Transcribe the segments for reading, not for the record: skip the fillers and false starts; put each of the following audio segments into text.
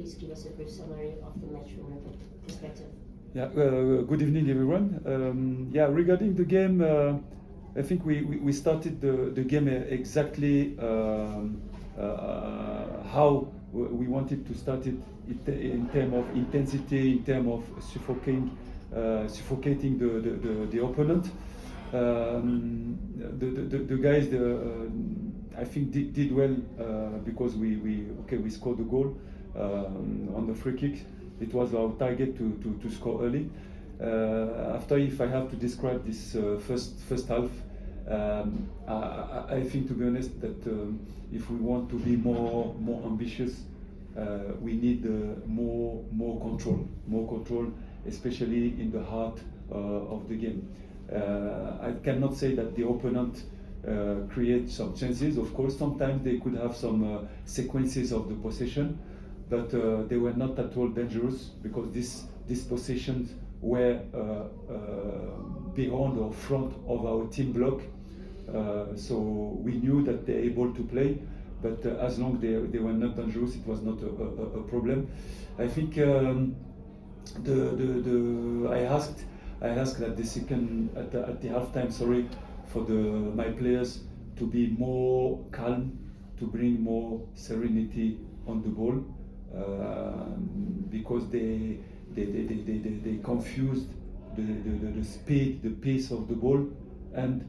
please give us a brief summary of the match from your perspective. Yeah, good evening, everyone. Regarding the game, I think we started the game exactly how we wanted to start it in terms of intensity, in terms of suffocating the opponent. The guys, I think did well because we scored the goal on the free kick. It was our target to score early. After, if I have to describe this first half, I think, to be honest, that if we want to be more ambitious, we need more control, especially in the heart of the game. I cannot say that the opponent create some chances. Of course, sometimes they could have some sequences of the possession, but they were not at all dangerous because these possessions were behind or front of our team block. So we knew that they're able to play, but as long as they were not dangerous, it was not a problem. I think I asked at the halftime, for my players to be more calm, to bring more serenity on the ball, because they confused the speed, the pace of the ball, and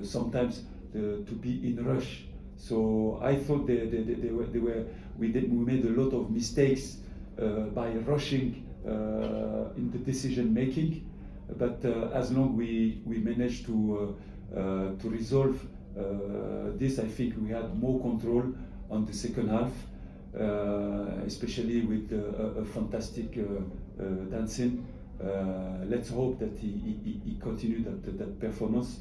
sometimes to be in rush. So I thought we made a lot of mistakes by rushing in the decision making, but as long we managed to resolve this, I think we had more control on the second half, especially with a fantastic Dansin. Let's hope that he continued that performance,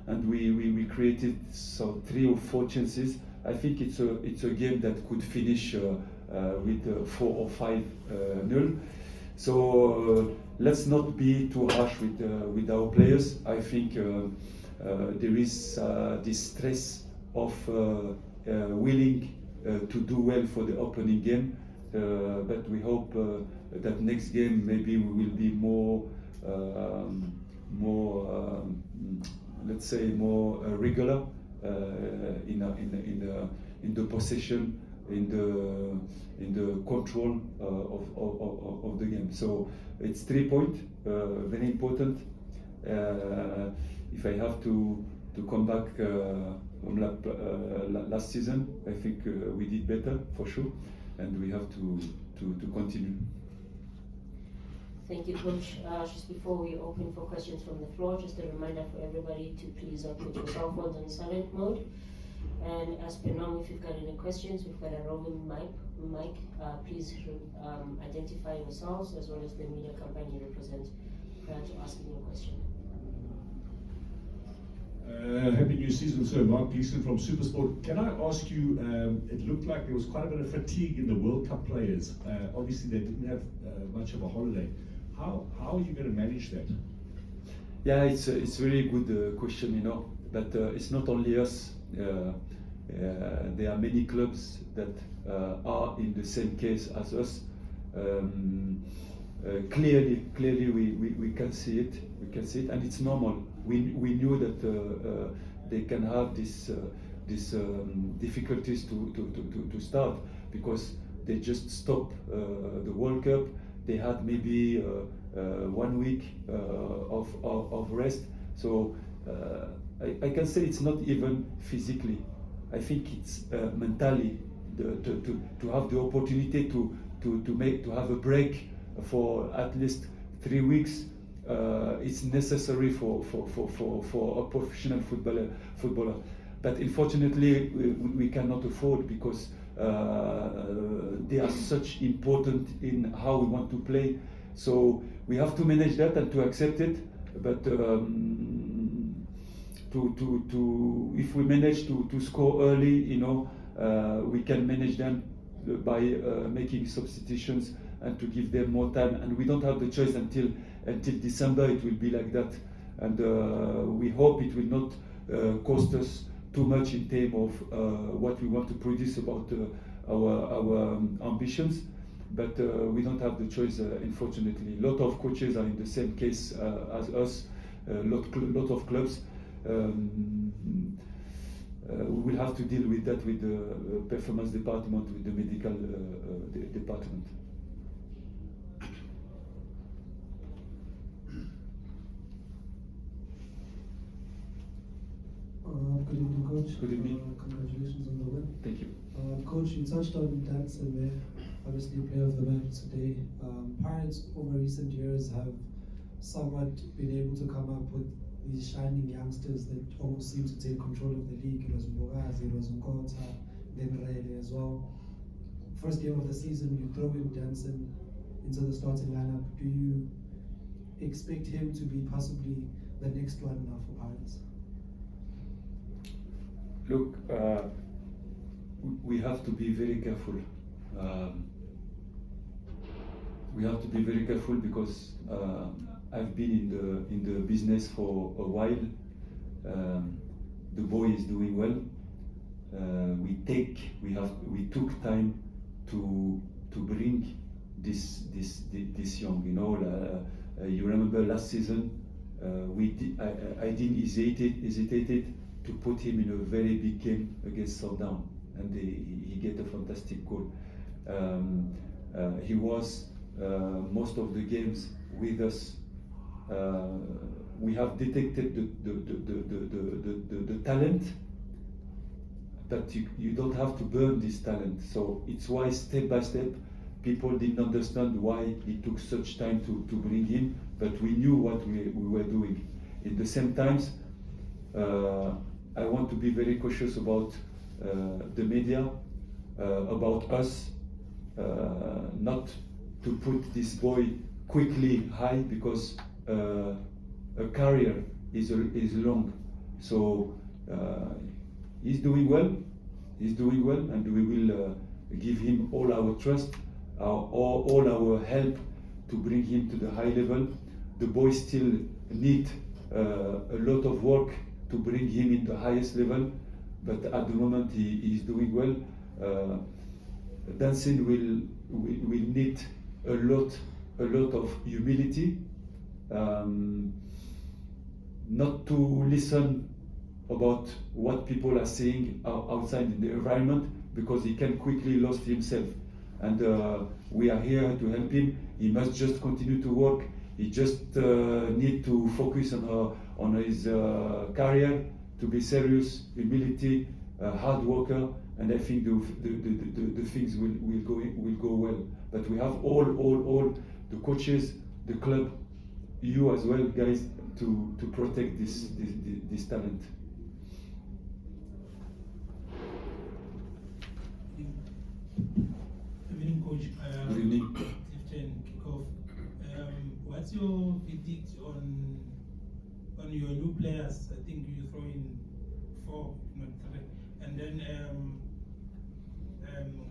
and we created 3 or 4 chances. I think it's a game that could finish with 4 or 5-0. So let's not be too harsh with our players. I think there is this stress of willing to do well for the opening game, but we hope that next game maybe we will be more let's say more regular in the possession, in the control of the game. So it's 3 points, very important. If I have to come back on last season, I think we did better for sure, and we have to continue. Thank you, Coach. Just before we open for questions from the floor, just a reminder for everybody to please put your cell phones on silent mode. And as per normal, if you've got any questions, we've got a roving mic. Please identify yourselves as well as the media company you represent prior to asking your question. Happy new season, sir. Mark Gleason from Supersport. Can I ask you, it looked like there was quite a bit of fatigue in the World Cup players. Obviously, they didn't have much of a holiday. How are you going to manage that? Yeah, it's a really good question, but it's not only us. There are many clubs that are in the same case as us. Clearly, we can see it. And it's normal. We knew that they can have these difficulties to start because they just stopped the World Cup. They had maybe 1 week of rest. So I can say it's not even physically. I think it's mentally to have the opportunity to have a break for at least 3 weeks. It's necessary for a professional footballer. But unfortunately, we cannot afford because they are such important in how we want to play. So we have to manage that and to accept it. But if we manage to score early, we can manage them by making substitutions and to give them more time. And we don't have the choice until December. It will be like that, and we hope it will not cost us too much in terms of what we want to produce about our ambitions. But we don't have the choice, unfortunately. A lot of coaches are in the same case as us, lot of clubs. We will have to deal with that with the performance department, with the medical department. Good evening, Coach. Good evening. Congratulations on the win. Thank you. Coach, you touched on Dansin there, obviously player of the match today. Pirates over recent years have somewhat been able to come up with these shining youngsters that almost seem to take control of the league. It was Mbogazi, it was Nkota, then Rele as well. First game of the season, you throw in Dansin into the starting lineup. Do you expect him to be possibly the next one now for Pirates? Look, we have to be very careful. We have to be very careful because I've been in the business for a while. The boy is doing well. We took time to bring this young. You know, you remember last season, I didn't hesitated to put him in a very big game against Southdown, and he get a fantastic goal. He was most of the games with us. We have detected the talent, but you don't have to burn this talent. So it's why step by step people didn't understand why it took such time to bring him, but we knew what we were doing. In the same times, I want to be very cautious about the media, about us, not to put this boy quickly high, because a career is long. So he's doing well, and we will give him all our trust, all our help to bring him to the high level. The boy still need a lot of work to bring him in the highest level, but at the moment he is doing well. Dansin will need a lot of humility, not to listen about what people are saying outside in the environment, because he can quickly lose himself. And we are here to help him. He must just continue to work. He just need to focus on his career, to be serious, humility, hard worker, and I think the things will go well. But we have all the coaches, the club, you as well, guys, to protect this talent. Good evening, Coach. Good evening. 15 kickoff. What's your verdict on your new players? I think you throw in 4, if not 3. And then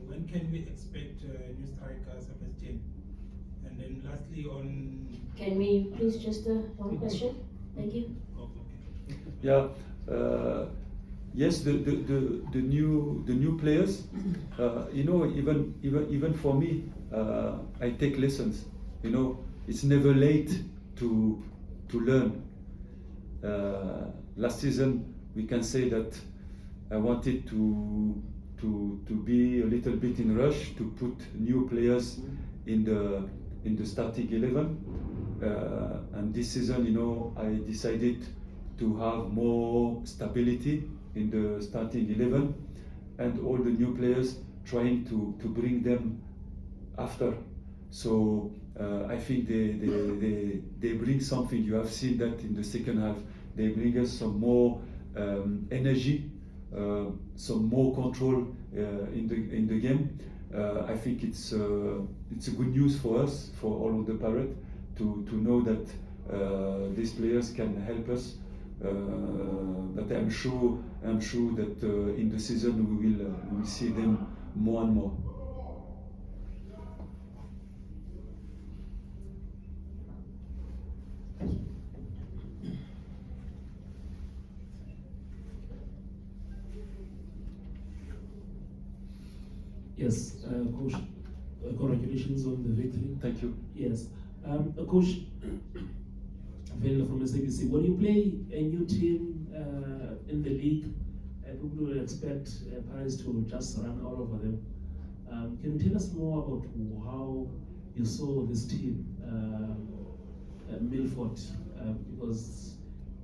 when can we expect new striker Sebastian? And then lastly on... Can we please just one question? Thank you. Oh, okay. Yeah. Yes, the new players. You know, even for me, I take lessons. You know, it's never late to learn. Last season, we can say that I wanted to be a little bit in rush to put new players in the starting 11, and this season, you know, I decided to have more stability in the starting 11, and all the new players trying to bring them after. So I think they bring something. You have seen that in the second half. They bring us some more energy, some more control in the game. I think it's a good news for us, for all of the Pirates, to know that these players can help us. But I'm sure that in the season we will see them more and more. Yes, Coach, congratulations on the victory. Thank you. Yes. Coach, Vela from SABC, when you play a new team in the league, people will expect Paris to just run all over them. Can you tell us more about how you saw this team, Milford, because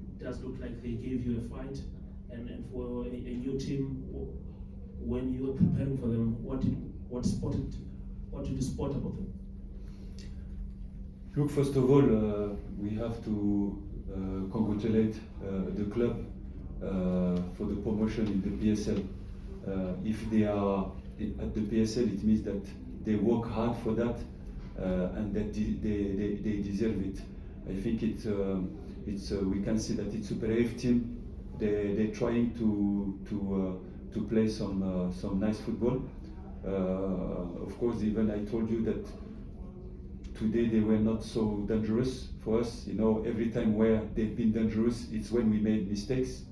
it does look like they gave you a fight, and for a new team, when you were preparing for them, what did you spot about them? Look, first of all, we have to congratulate the club for the promotion in the PSL. If they are at the PSL, it means that they work hard for that and that they deserve it. I think we can see that it's a brave team. They're trying to play some nice football. Of course, even I told you that today they were not so dangerous for us. You know, every time where they've been dangerous, it's when we made mistakes.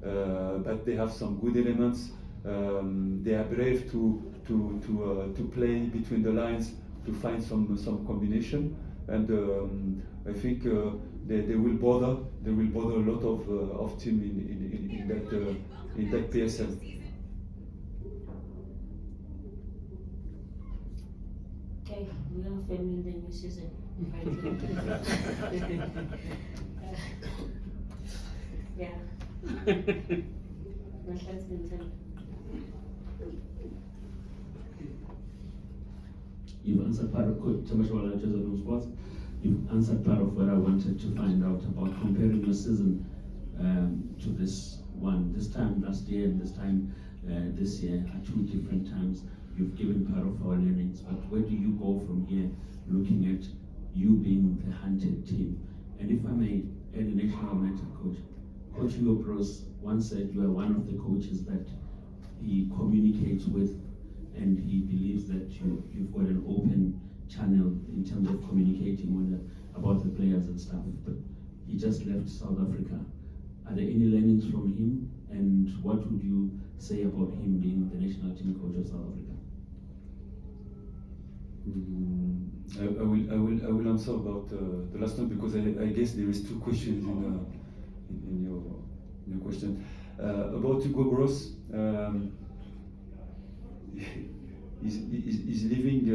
But they have some good elements. They are brave to play between the lines, to find some combination, and I think they will bother a lot of team in that PSL. Okay, we are filming the new season. Yeah. Much less than 10. You've answered part of Sports. You've answered part of what I wanted to find out about comparing your season to this one. This time last year and this time this year are two different times. You've given part of our learnings, but where do you go from here, looking at you being the hunted team? And if I may add an extra matter, Coach. Coach Hugo Bros once said you are one of the coaches that he communicates with, and he believes that you've got an open channel in terms of communicating about the players and stuff. But he just left South Africa. Are there any learnings from him, and what would you say about him being the national team coach of South Africa? I will answer about the last one, because I guess there is two questions in your question. About Hugo Bros, he's living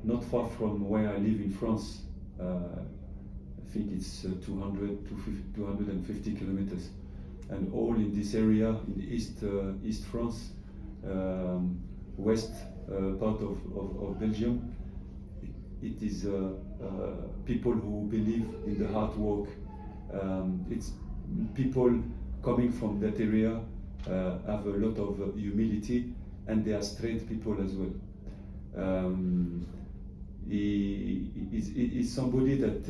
not far from where I live in France. I think it's 250 kilometers, and all in this area in East France, west part of Belgium. It is people who believe in the hard work. It's people coming from that area have a lot of humility, and they are straight people as well. He's somebody that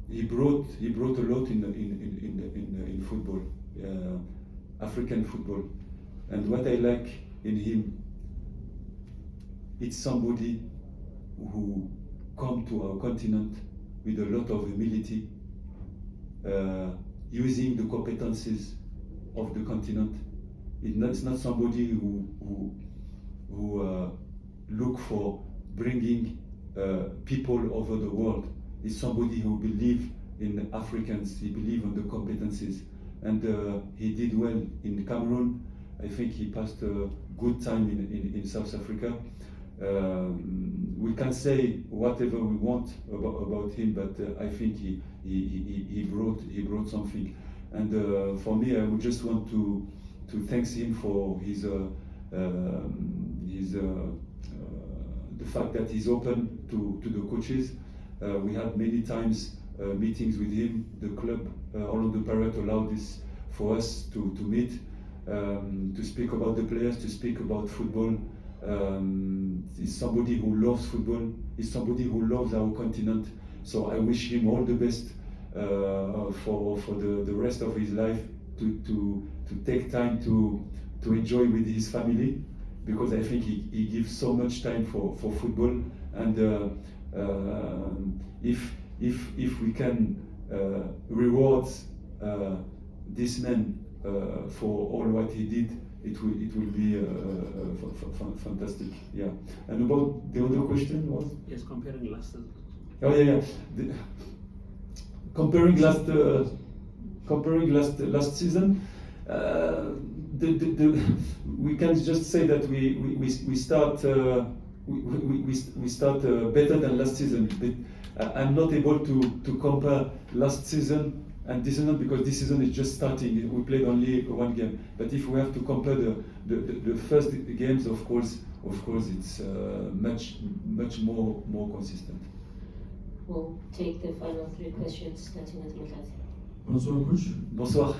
he brought a lot in football, African football, and what I like in him, it's somebody who come to our continent with a lot of humility, using the competencies of the continent. It's not somebody who look for bringing people over the world. It's somebody who believes in Africans. He believes in the competencies, and he did well in Cameroon. I think he passed a good time in South Africa. We can say whatever we want about him, but I think he brought something. And for me, I would just want to thank him for his the fact that he's open to the coaches. We had many times meetings with him. The club, Orlando Pirates, allowed this for us to meet, to speak about the players, to speak about football. He's somebody who loves football. He's somebody who loves our continent. So I wish him all the best for the rest of his life, to take time to enjoy with his family, because I think he gives so much time for football. And if we can reward this man for all what he did it will be fantastic. Yeah. And about the other question was? Yes, comparing last season. Oh yeah. Comparing last season, we can just say that we start we start better than last season. But I'm not able to compare last season and this season because this season is just starting. We played only one game. But if we have to compare the first games, of course it's much more consistent. We'll take the final 3 questions, starting with Milford. Bonsoir, coach. Bonsoir.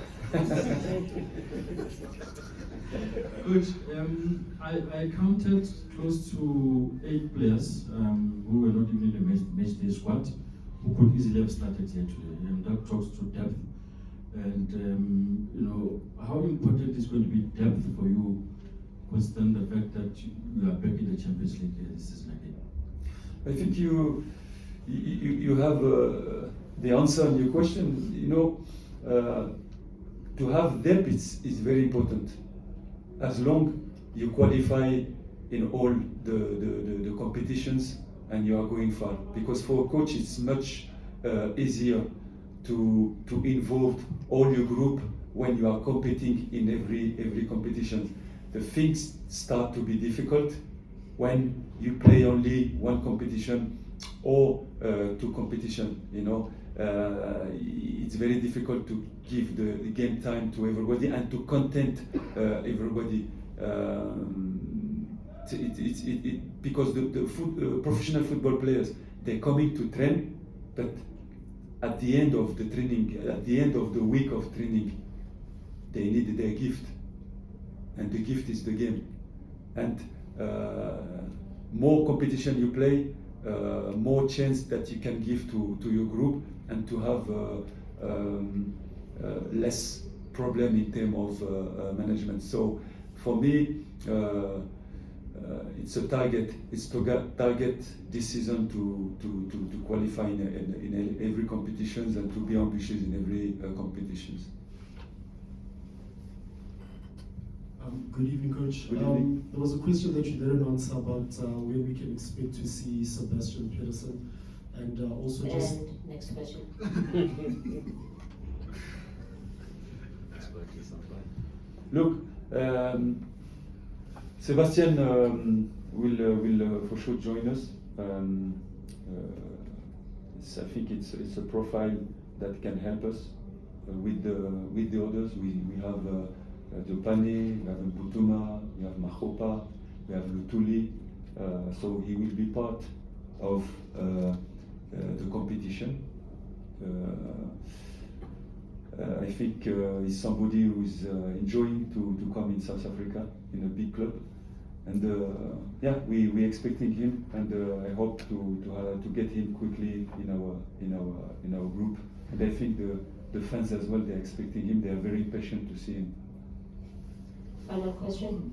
Coach, I counted close to 8 players who were not even in the match day squad who could easily have started here today, and that talks to depth. And you know, how important is going to be depth for you, considering the fact that you are back in the Champions League this season again? I think you have the answer on your question. You know, to have depth is very important. As long you qualify in all the competitions and you are going far, because for a coach it's much easier to involve all your group when you are competing in every competition. The things start to be difficult when you play only one competition or 2 competition. You know, it's very difficult to give the game time to everybody and to content everybody. Because the professional football players, they're coming to train, but at the end of the training, at the end of the week of training, they need their gift, and the gift is the game. And more competition you play, more chance that you can give to your group and to have less problem in terms of management. So for me, it's a target. It's to target this season to qualify in every competitions and to be ambitious in every competitions. Good evening, Coach. Good evening. There was a question that you didn't answer about where we can expect to see Sebastian Pedersen, and also just. And next question. Look, Sebastian will for sure join us. I think it's a profile that can help us with the others. We have Diopane, we have Mbutuma, we have Mahopa, we have Lutuli. So he will be part of the competition. I think he's somebody who is enjoying to come in South Africa in a big club, and yeah, we're expecting him, and I hope to get him quickly in our group. And I think the fans as well, they're expecting him. They are very patient to see him. Final question.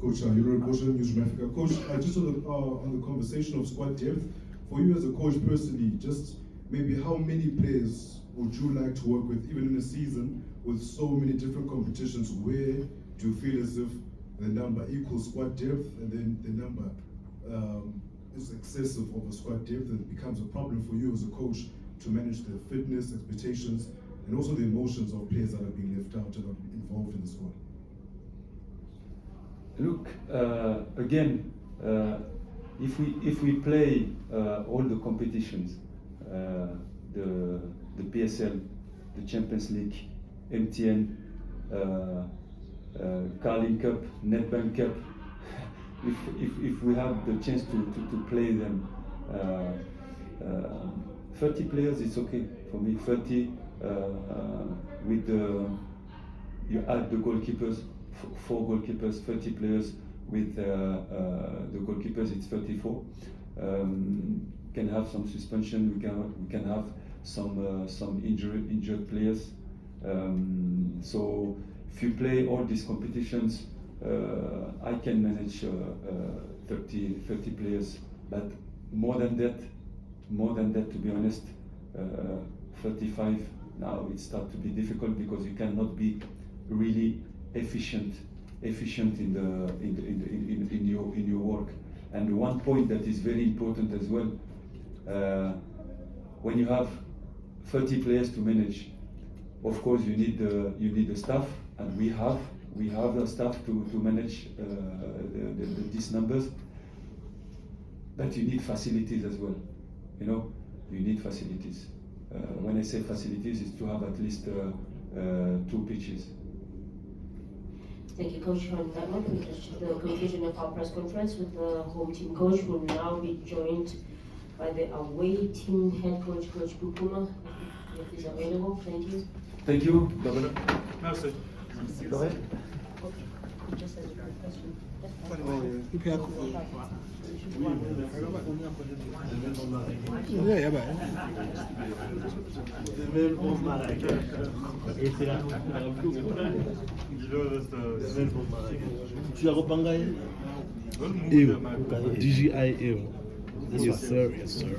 Coach, you're a coach in News from Africa. Coach, just on the conversation of squad depth, for you as a coach personally, just maybe how many players would you like to work with, even in a season with so many different competitions? Where do you feel as if the number equals squad depth, and then the number is excessive of a squad depth, and it becomes a problem for you as a coach to manage the fitness, expectations, and also the emotions of players that are being left out and not involved in the squad? Look, again, if we play all the competitions, the PSL, the Champions League, MTN, Carling Cup, Nedbank Cup, if we have the chance to play them, 30 players, it's okay for me. 30 with you add the goalkeepers, 4 goalkeepers, 30 players with the goalkeepers, it's 34. Can have some suspension. We can have some injured players. So if you play all these competitions, I can manage 30 players. But more than that, to be honest, 35 now it starts to be difficult because you cannot be really efficient in your work. And one point that is very important as well, when you have 30 players to manage, of course you need the staff, and we have the staff to manage these numbers. But you need facilities as well. You know, you need facilities. When I say facilities, it's to have at least 2 pitches. Thank you, Coach. On that note, we reached the conclusion of our press conference with the home team coach, who will now be joined by the away team head coach, Coach Bukuma, if he's available. Thank you. Thank you, Governor. No, sir. Go ahead. Okay. Just as a quick question. Tu as repangé? DGI. Yes, sir. Yes, sir.